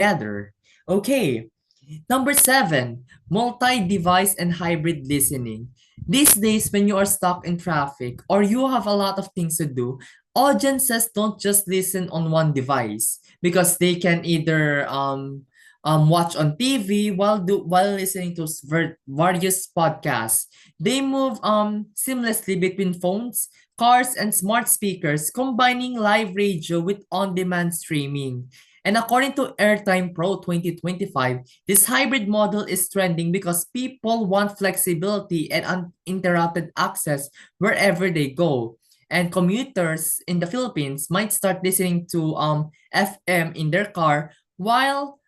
together. Okay, number seven, multi-device and hybrid listening. These days, when you are stuck in traffic or you have a lot of things to do, audiences don't just listen on one device because they can either watch on TV while listening to various podcasts. They move seamlessly between phones, cars, and smart speakers, combining live radio with on-demand streaming. And according to Airtime Pro 2025, this hybrid model is trending because people want flexibility and uninterrupted access wherever they go. And commuters in the Philippines might start listening to FM in their car while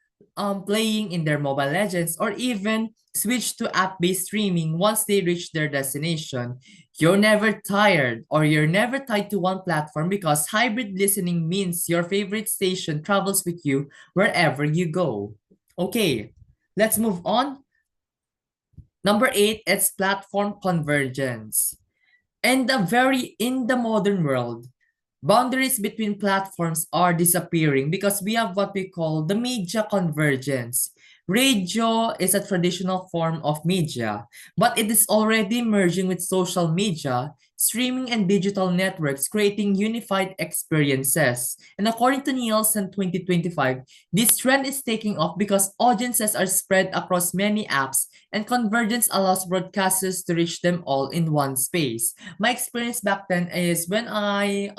playing in their Mobile Legends or even switch to app-based streaming once they reach their destination. You're never tired or you're never tied to one platform because hybrid listening means your favorite station travels with you wherever you go. Okay, let's move on. Number eight, it's platform convergence. And in the modern world, boundaries between platforms are disappearing because we have what we call the media convergence. Radio is a traditional form of media, but it is already merging with social media, streaming, and digital networks, creating unified experiences. And according to Nielsen 2025, this trend is taking off because audiences are spread across many apps, and convergence allows broadcasters to reach them all in one space. My experience back then is when I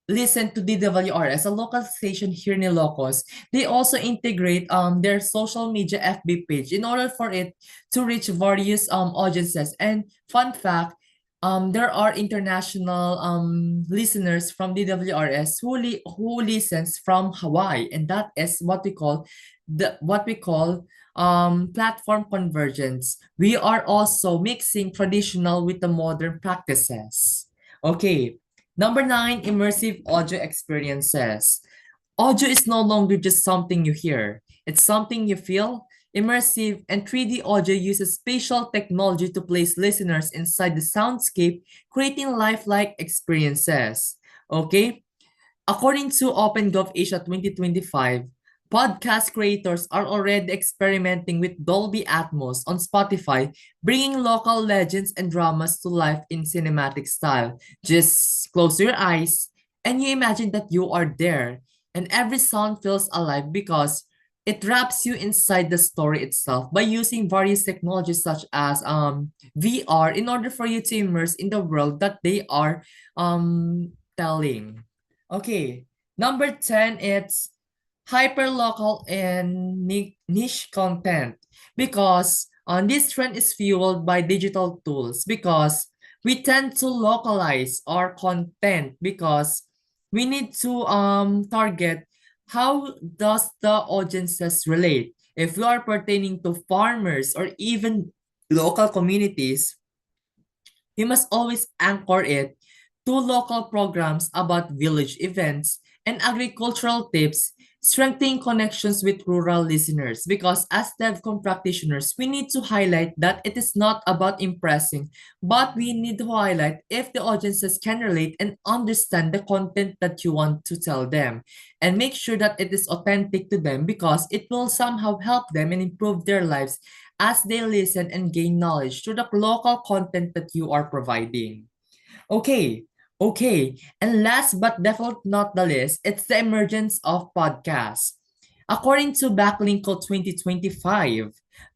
listen to DWRS, a local station here in Ilocos, they also integrate their social media FB page in order for it to reach various audiences. And fun fact, there are international listeners from DWRS who listens from Hawaii, and that is what we call platform convergence. We are also mixing traditional with the modern practices. Okay, number nine, immersive audio experiences. Audio is no longer just something you hear, it's something you feel. Immersive and 3D audio uses spatial technology to place listeners inside the soundscape, creating lifelike experiences. Okay? According to OpenGov Asia 2025, podcast creators are already experimenting with Dolby Atmos on Spotify, bringing local legends and dramas to life in cinematic style. Just close your eyes and you imagine that you are there, and every sound feels alive because it wraps you inside the story itself by using various technologies such as VR in order for you to immerse in the world that they are telling. Okay, number 10, it's hyperlocal and niche content because this trend is fueled by digital tools because we tend to localize our content because we need to target how does the audiences relate. If we are pertaining to farmers or even local communities, you must always anchor it to local programs about village events and agricultural tips, strengthening connections with rural listeners. Because as DevCom practitioners, we need to highlight that it is not about impressing, but we need to highlight if the audiences can relate and understand the content that you want to tell them. And make sure that it is authentic to them because it will somehow help them and improve their lives as they listen and gain knowledge through the local content that you are providing. Okay, okay. And last but definitely not the least, it's the emergence of podcasts. According to Backlinko 2025,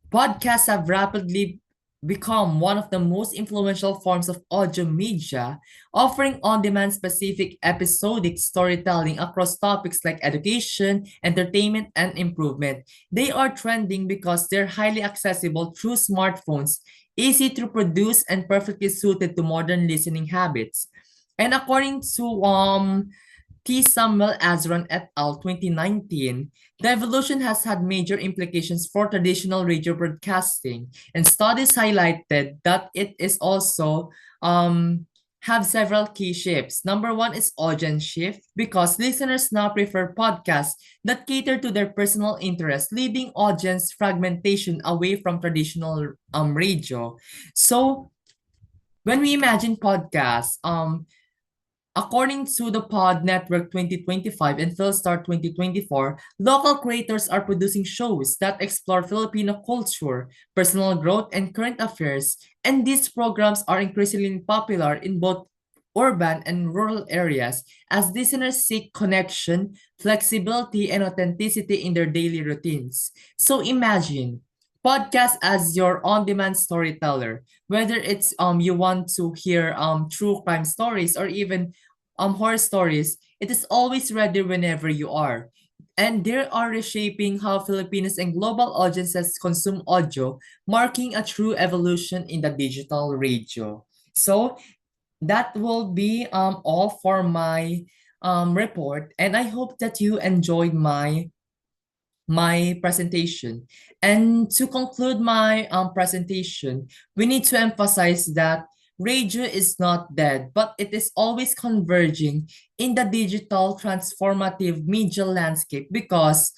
podcasts have rapidly become one of the most influential forms of audio media, offering on-demand specific episodic storytelling across topics like education, entertainment, and improvement. They are trending because they're highly accessible through smartphones, easy to produce, and perfectly suited to modern listening habits. And according to T. Samuel Azron et al. 2019, the evolution has had major implications for traditional radio broadcasting, and studies highlighted that it is also have several key shifts. Number one is audience shift because listeners now prefer podcasts that cater to their personal interests, leading audience fragmentation away from traditional radio. So when we imagine podcasts, According to the Pod Network 2025 and Philstar 2024, local creators are producing shows that explore Filipino culture, personal growth, and current affairs, and these programs are increasingly popular in both urban and rural areas as listeners seek connection, flexibility, and authenticity in their daily routines. So imagine podcast as your on-demand storyteller, whether it's you want to hear true crime stories or even horror stories, it is always ready whenever you are. And they are reshaping how Filipinos and global audiences consume audio, marking a true evolution in the digital radio. So that will be all for my report, and I hope that you enjoyed my presentation. And to conclude my presentation, we need to emphasize that radio is not dead, but it is always converging in the digital transformative media landscape because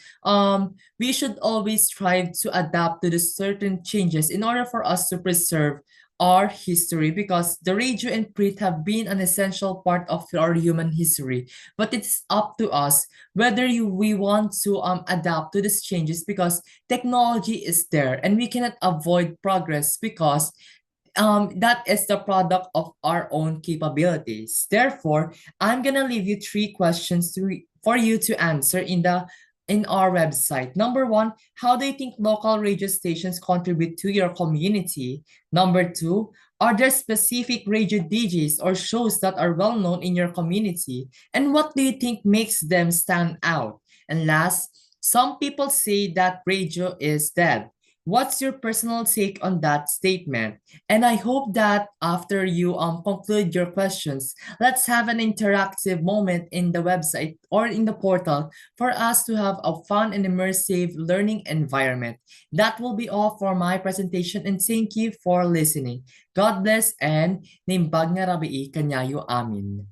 we should always strive to adapt to the certain changes in order for us to preserve our history because the radio and print have been an essential part of our human history, but it's up to us whether we want to adapt to these changes because technology is there and we cannot avoid progress because that is the product of our own capabilities. Therefore, I'm gonna leave you three questions for you to answer in our website. Number one, how do you think local radio stations contribute to your community? Number two, are there specific radio DJs or shows that are well known in your community? And what do you think makes them stand out? And last, some people say that radio is dead. What's your personal take on that statement? And I hope that after you conclude your questions, let's have an interactive moment in the website or in the portal for us to have a fun and immersive learning environment. That will be all for my presentation and thank you for listening. God bless and nimbag nga rabii kanyayo amin.